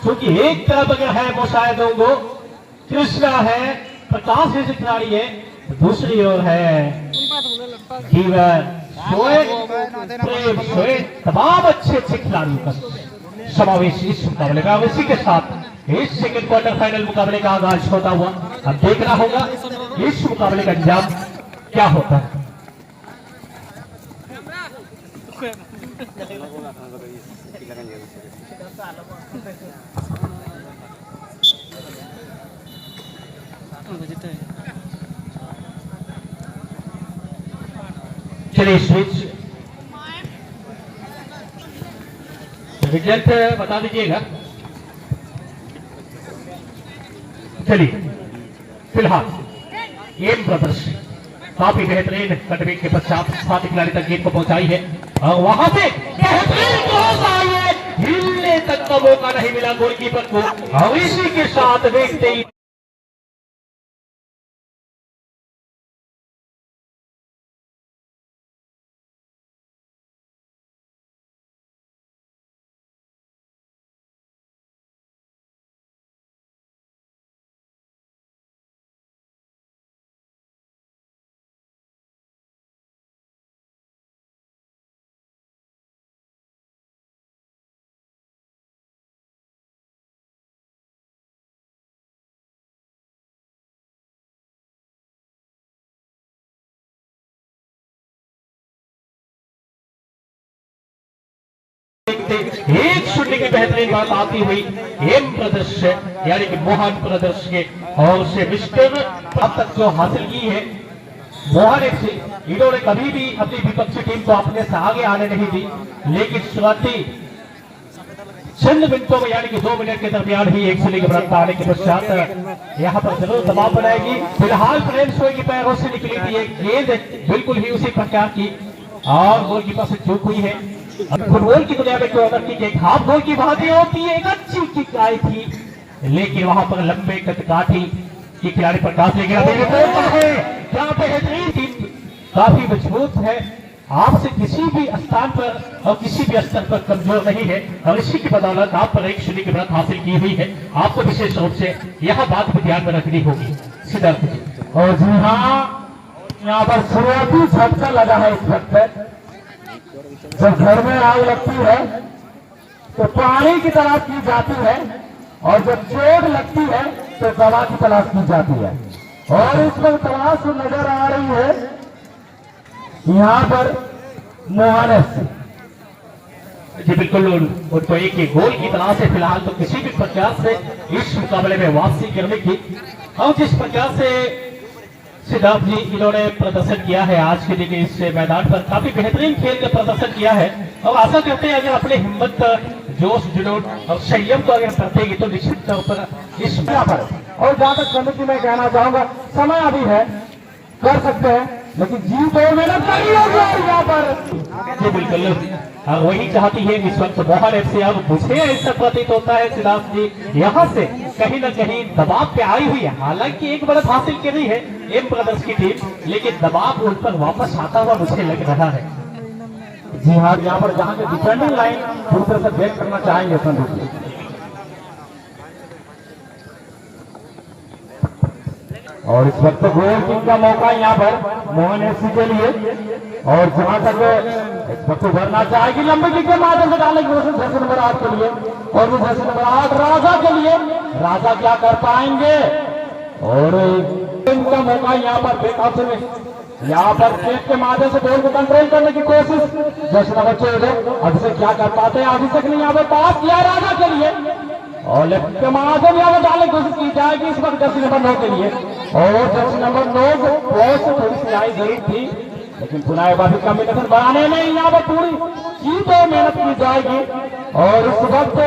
क्योंकि एक तरफ अगर है मुशाहिदों कृष्णा है, प्रकाश जैसे खिलाड़ी है, दूसरी ओर है जीवन प्रेम तमाम अच्छे खिलाड़ियों का समावेश इस मुकाबले का। इसी के साथ इस सेकंड क्वार्टर फाइनल मुकाबले का आगाज होता हुआ अब देखना होगा इस मुकाबले का अंजाम क्या होता है। चलिए स्विच रिजल्ट बता दीजिएगा। चलिए फिलहाल एम ब्रदर्स काफी बेहतरीन कटबीट के पश्चात 7 खिलाड़ी तक गेंद को पहुंचाई है और वहां से बेहतरीन क्रॉस आई है, हिलने तक का मौका नहीं मिला गोलकीपर को और इसी के साथ देखते ही एक शून्य की बेहतरीन बात आती हुई एम ब्रदर्स से यानी कि मोहन ब्रदर्स के और से मिस्टर अब तक जो हासिल की है मोहन एफसी, इन्होंने कभी भी अपनी विपक्षी टीम को अपने से आगे आने नहीं दी, लेकिन शुरुआती चंद मिनटों में यानी कि 2 मिनट के दरमियान ही एक शून्य के बराबर आने के पश्चात यहाँ पर जरूर दबाव बनाएगी। फिलहाल प्रेम सोई की पैरों से निकली थी एक गेंद बिल्कुल ही उसी प्रकार की और गोलकीपर से चूक हुई है। अब फुटबॉल की दुनिया में क्यों की एक हाफ गोल की बातें होती है, एक अच्छी किक आई थी लेकिन वहां पर लंबे कटकाठी की खिलाड़ी पर काफ लेकर बेहतरीन टीम काफी मजबूत है, आपसे किसी भी स्थान पर और किसी भी स्तर पर कमजोर नहीं है और इसी की बदौलत आप पर एक शून्य की बढ़त हासिल की हुई है। आपको विशेष रूप से यह बात को ध्यान में रखनी होगी सिद्धार्थ जी। और जी हाँ, यहाँ पर शुरुआती झटका लगा है इस वक्त पर। जब घर में आग लगती है तो पानी की तलाश की जाती है और जब चोट लगती है तो दवा की तलाश की जाती है और इस पर तलाश नजर आ रही है यहाँ पर मोहन एफसी। जी बिल्कुल, उनको एक गोल की तलाश है फिलहाल तो किसी भी प्रकार से इस मुकाबले में वापसी करने की। और जिस प्रकार से सिद्धार्थ जी इन्होंने प्रदर्शन किया है आज के दिन इस मैदान पर, काफी बेहतरीन खेल का प्रदर्शन किया है और आशा करते हैं अगर अपने हिम्मत, जोश, जुनून और संयम को अगर करते तो निश्चित तौर पर इस पर। और जहां तक समिति में कहना चाहूंगा, समय अभी है, कर सकते हैं लेकिन जीत और मेहनत करनी होगी यहाँ पर। जी बिल्कुल, वही चाहती है इस वक्त मोहन एफसी। अब मुझे ऐसा प्रतीत होता है सिद्धार्थ जी यहाँ से कहीं न कहीं दबाव पे आई हुई है, हालांकि एक बढ़त हासिल कर रही है एम ब्रदर्स की टीम, लेकिन दबाव उन पर वापस आता हुआ मुझे लग रहा है। जी हाँ, यहाँ पर जहाँ के डिफेंडिंग लाइन पूरी तरह से ब्रेक करना चाहेंगे संदीप जी। और इस वक्त गोल किक का मौका यहाँ पर मोहन एफसी के लिए और जहां तक इस वक्त भरना चाहेगी लंबे किक के माध्यम से डालेगी जैसे नंबर 8 के लिए और वो जैसे नंबर 8 राजा के लिए। राजा क्या कर पाएंगे और इनका मौका यहाँ पर बेकाब से यहाँ पर चेक के माध्यम से बॉल को कंट्रोल करने की कोशिश जैसे नंबर 14 अभिषेक क्या कर पाते हैं। अभिषेक ने यहाँ पर पास किया राजा के लिए और लेफ्ट के माध्यम यहाँ पर डालने की कोशिश की जाएगी इस वक्त जर्सी नंबर 9 के लिए और जर्सी नंबर 9 को बहुत से थोड़ी सी आई गई थी लेकिन पुनः एक बार कम्बिनेशन बनाने में यहाँ पर पूरी जीत और मेहनत की जाएगी। और इस वक्त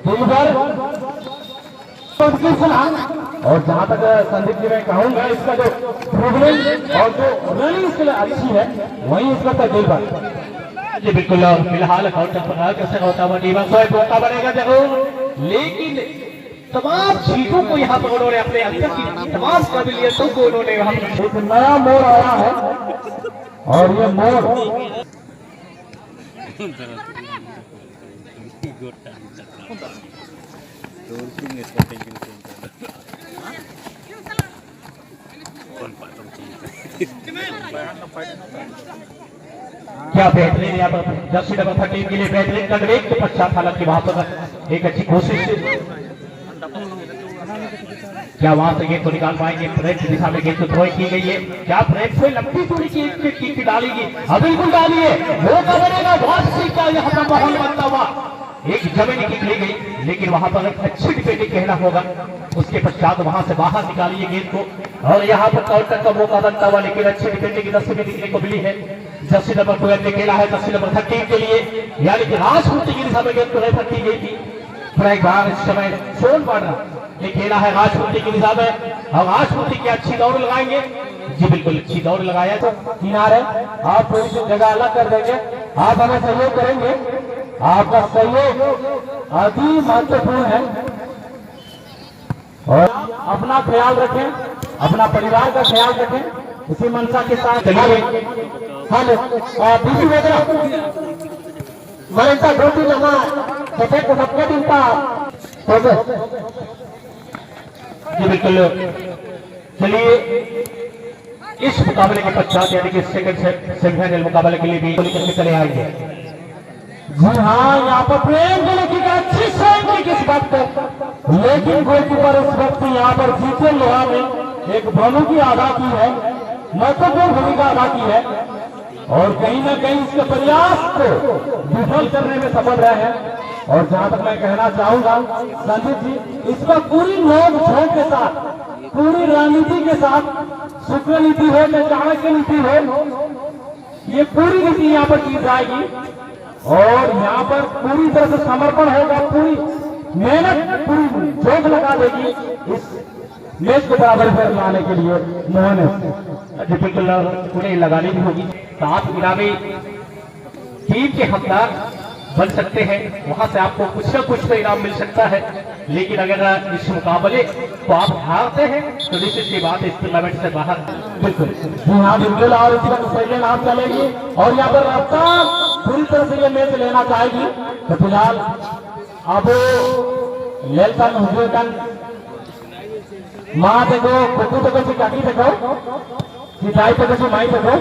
दिलभर और जहां तक संदीप जी मैं कहूंगा इसका जो ड्रिबलिंग और जो रनिंग इसके लिए अच्छी है वही इसका दिलभर। जी बिल्कुल, और फिलहाल काउंटर कैसे होता हुआ मौका बनेगा जरूर, लेकिन तमाम चीजों को यहाँ पर उन्होंने अपने अंदर की तमाम काबिलियतों को उन्होंने एक नया मोड़ आया है और ये मोड़ क्या बेहतरीन यहाँ पर जर्सी नंबर 13 के लिए बेहतरीन कटरेक के पश्चात हालांकि वहां पर एक अच्छी कोशिश, क्या वहां से गेंद को निकाल पाएंगे? प्रेम की दिशा में गेंद को थ्रो की गई है, क्या प्रेम से लंबी दूरी की डालेगी? बिल्कुल डालिए, मौका बनेगा वापसी का यहाँ पर माहौल बनता हुआ। एक जमीन निकली गई लेकिन वहां पर एक अच्छी डिफेंडिंग कहना होगा। उसके पश्चात वहां से बाहर निकालिए गेंद को और यहाँ पर काउंटर का मौका बनता हुआ, लेकिन अच्छी डिफेंडिंग नसीब में दिखने को मिली है। जर्सी नंबर 12 ने खेला है जर्सी नंबर 13 के लिए, यानी कि राजपूती की दिशा में गेंद को रेफर की गई थी। फिर एक बार इस समय सोनवाड़ा ने खेला है राजपूती की दिशा में और राजपूती की अच्छी दौड़ लगाएंगे। जी बिल्कुल अच्छी दौड़ लगाया तो किनारे आप थोड़ी सी जगह अलग कर देंगे, आप हमें सहयोग करेंगे। आपका सहयोग अति महत्वपूर्ण है और अपना ख्याल रखें, अपना परिवार का ख्याल रखें। इसी मनसा के साथ बीसी वगैरह मरेंटा ड्यूटी जमा सफेद सबके दिन का जी बिल्कुल। चलिए इस मुकाबले के पश्चात यानी कि सेकंड सेमीफाइनल मुकाबले के लिए भी करके चले आएंगे। जी हाँ, यहाँ पर प्रेम की अच्छी स्ट्राइक इस वक्त, लेकिन गोलकीपर इस वक्त यहाँ पर जीते लोहा में एक प्रमुख अदा की है, महत्वपूर्ण भूमिका अदा की है और कहीं ना कहीं इसके प्रयास को विफल करने में सफल रहे हैं। और जहां तक मैं कहना चाहूंगा संदीप जी, इसका पूरी नोक झोंक के साथ, पूरी रणनीति के साथ, शुक्र नीति हो या चाणक्य नीति हो, ये पूरी नीति यहाँ पर की जाएगी और यहाँ पर पूरी तरह से समर्पण होगा, पूरी मेहनत, पूरी जोश लगा देगी इस मैच को बराबर पर लाने के लिए। मोहन बिल्कुल उन्हें लगानी भी होगी, साथ इनामी टीम के हकदार बन सकते हैं, वहां से आपको कुछ न कुछ तो इनाम मिल सकता है। लेकिन अगर इस मुकाबले को आप हारते हैं तो निश्चित सी बात इस टूर्नामेंट से बाहर। बिल्कुल जी हाँ बिल्कुल, और इसी वक्त पहले नाम चलेगी और यहाँ पर रफ्तार पूरी तरह से ये मैच लेना चाहेगी। तो फिलहाल अब लेलकन हुजूरकन माँ देखो कुकू देखो चिकाटी देखो सिताई देखो माई देखो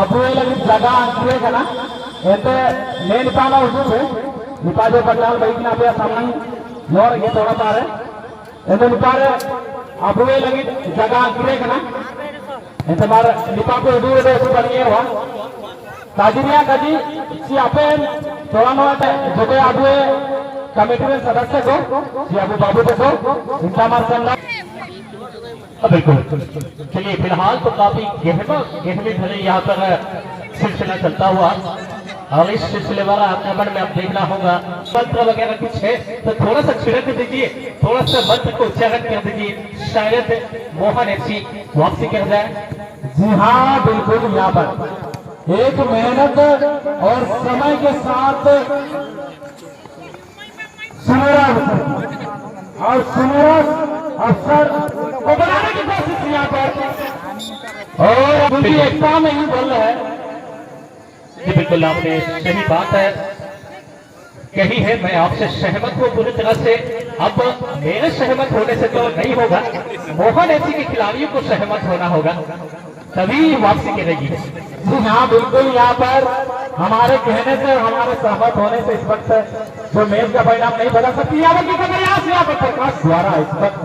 अब ये लगी जगह अंतरे का ना ऐसे ले निपाना हुजूर निपा जो बंडाल भाई ना पे सामने मोर ये थोड़ा सा है ऐसे निपा रहे अब ये लगी जगह अंतरे का ना ऐसे मार निपा को हुजूर दे उसको बनिए हुआ ताजिरिया कजी सी आपे थोड़ा नोट जो के अब कमेटी में सदस्य को सी अबू बाबू देखो इनका मार बिल्कुल। चलिए फिलहाल तो काफी गहमे भरे यहाँ पर सिलसिला चलता हुआ और इस सिलसिले वाला आक्रमण में अब देखना होगा मंत्र वगैरह कुछ है तो थोड़ा सा छिड़क दीजिए, थोड़ा सा मंत्र को उच्चारण कर दीजिए, शायद मोहन एफसी वापसी कर जाए। जी हाँ बिल्कुल, यहाँ पर एक मेहनत और समय के साथ सुनहरा और सुनहरा अवसर को बनाने की कोशिश यहाँ पर और उनकी एकता में ही बल है। जी बिल्कुल, आपने सही बात है कही है, मैं आपसे सहमत हूँ पूरी तरह से। अब मेरे सहमत होने से तो नहीं होगा, मोहन एफसी के खिलाड़ियों को सहमत होना होगा तभी वापसी करेगी। जी हाँ बिल्कुल, यहाँ पर हमारे कहने से, हमारे सहमत होने से इस वक्त जो मैच का परिणाम नहीं बदल सकती। यहाँ पर प्रयास यहाँ पर प्रकाश द्वारा इस वक्त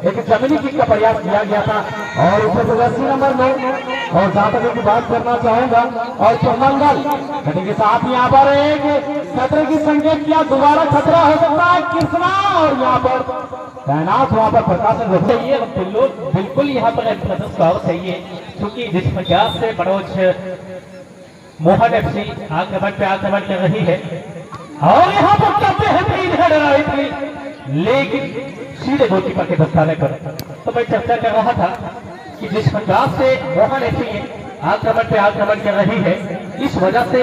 एक जमीनी किक का प्रयास किया गया था और उसमें प्रदर्शी नंबर 9 और जहां तक की बात करना चाहूंगा और चौमंगल घटी के साथ यहाँ पर एक खतरे की संकेत किया, दोबारा खतरा हो सकता है कृष्णा और यहाँ पर तैनात वहां पर प्रकाशन सही है। बिल्कुल यहाँ पर सही है क्योंकि जिस प्रकार से मनोज मोहन एफसी आक्रमण पे आक्रमण कर रही है और यहाँ पर क्या बेहतरीन है लड़ाई थी, लेकिन सीधे गोलकीपर के दस्ताने पर। तो मैं चर्चा कर रहा था कि जिस प्रकार से मोहन एफसी आक्रमण पे आक्रमण कर रही है, इस वजह से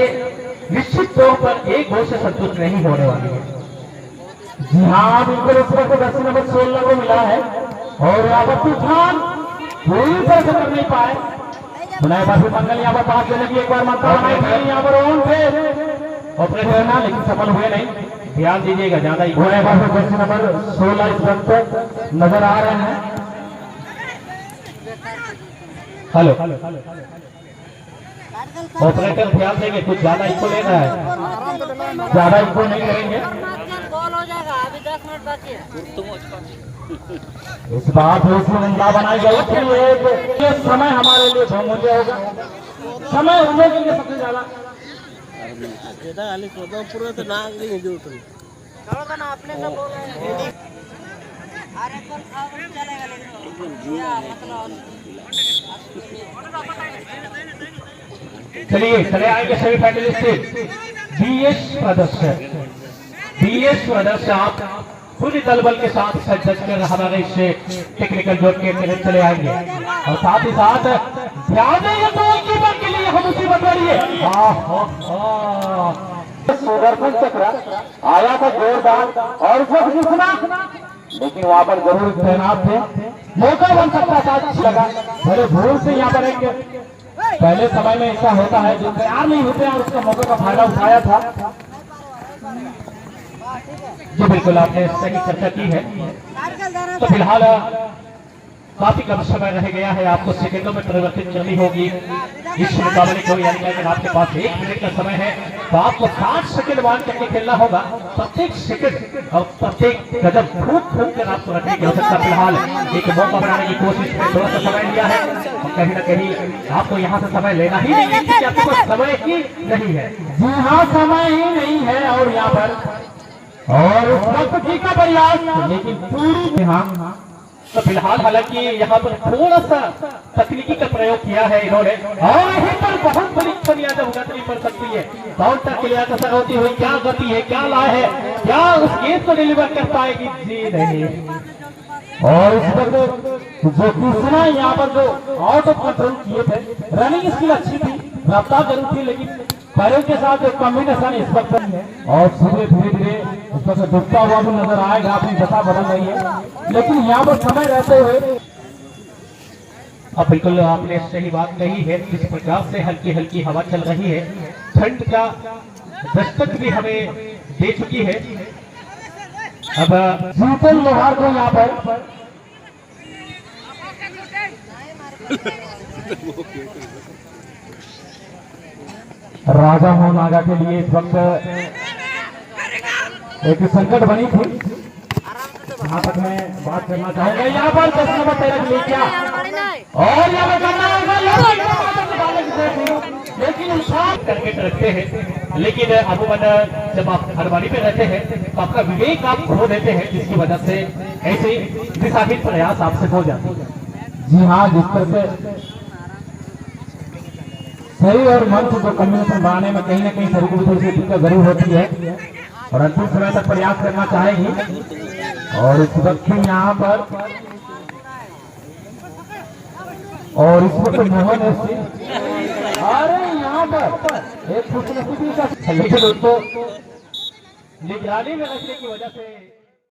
निश्चित तौर पर एक गोल से संतुष्ट नहीं होने वाली है। जी हाँ बिल्कुल, इस वक्त दर्शी नंबर 16 को मिला है और यहाँ पर तूफान पूरी तरह से कर नहीं पाए। बुनाई बाबू मंगल यहाँ पर 5 देने की एक बार मात्रा बनाई थी, यहाँ पर ऑन थे ऑपरेटर ना, लेकिन सफल हुए नहीं। ध्यान दीजिएगा ज्यादा घोड़े पास जर्सी नंबर 16 इस वक्त नजर आ रहे हैं। हेलो ऑपरेटर ध्यान देंगे, कुछ ज्यादा इको लेना है, ज्यादा इनको नहीं करेंगे। बॉल हो जाएगा, अभी 10 मिनट बाकी है। इस बात में निंदा बनाई गई कि ये समय हमारे लिए बहुमूल्य होगा, समय उन लोगों के लिए सबसे ज्यादा। ना अपने का बोल रहे हैं। अरे कल खाओ चलेगा, लेकिन या मतलब चलिए चले आएंगे सभी फाइनलिस्ट। बीएस ब्रदर्स आप पूरी दलबल के साथ सज कर हमारे इस टेक्निकल जोन के तहत चले आएंगे और साथ ही साथ ध्यान देंगे गोलकीपर के लिए हम मुसीबत बढ़िए। सुदर्शन चक्र आया था जोरदार और उस वक्त घुसना, लेकिन वहां पर जरूर तैनात थे, मौका बन सकता था, अच्छा लगा। बड़े भूल से यहाँ पर एक पहले समय में ऐसा होता है जो तैयार नहीं होते और उसका मौके का फायदा उठाया था। जी बिल्कुल, आपने सही चर्चा की है। तो फिलहाल काफी कम समय रह गया है, आपको सेकंडों में परिवर्तित करनी होगी इस मुकाबले को, यानी कि अगर आपके पास 1 मिनट का समय है तो आपको 60 सेकंड मान करके खेलना होगा। प्रत्येक सेकंड और प्रत्येक कदम फूक कर आपको रखने की आवश्यकता। फिलहाल एक मौका बनाने की कोशिश में थोड़ा सा समय लिया है और कहीं ना कहीं आपको यहाँ से समय लेना ही नहीं है क्योंकि आपके पास समय ही नहीं है। जी हाँ, समय ही नहीं है और यहाँ पर और उस वक्त ठीक है प्रयास, लेकिन पूरी हाँ। तो फिलहाल हालांकि यहाँ पर थोड़ा सा तकनीकी का प्रयोग किया है इन्होंने और यहीं पर बहुत बड़ी बुनियाद उगतनी पड़ सकती है। काउंटर क्लियर कसर होती हुई क्या गति है, क्या ला है, क्या उस गेंद को डिलीवर कर पाएगी? जी नहीं। और इस वक्त जो तीसरा यहाँ पर जो आउट ऑफ कंट्रोल किए थे, रनिंग स्किल अच्छी थी, रफ्तार जरूर थी, लेकिन पैरों के साथ जो कॉम्बिनेशन इस वक्त है और धीरे धीरे इस वक्त डूबता हुआ भी नजर आएगा। अपनी दशा बदल रही है, लेकिन यहाँ पर समय रहते हुए अब बिल्कुल आपने सही बात कही है। जिस प्रकार से हल्की हल्की हवा चल रही है, ठंड का दस्तक भी हमें दे चुकी है। अब जीतन लोहार को यहाँ पर राजा मोहन आगा के लिए इस वक्त एक संकट बनी थी। यहाँ तक मैं बात करना चाहूंगा, यहाँ पर 10 नंबर 13 के लिए क्या और यहाँ पर करना होगा, लेकिन इंसान करके रखते हैं, लेकिन अमूमन जब आप हरवानी पे रहते हैं तो आपका विवेक आप खो देते हैं, जिसकी वजह से ऐसे दिशाहीन प्रयास आपसे हो जाते हैं। जी हाँ, जिस तरह से शरीर और मन को कम्युनिकेशन बनाने में कहीं ना कहीं शरीर को थोड़ी सी दिक्कत जरूर होती है और अंतिम समय तक प्रयास करना चाहेगी। और इस वक्त यहाँ पर और इस वक्त मोहन अरे यहाँ पर एक खुशनसीबी का लेकिन उसको निगरानी में रखने की वजह से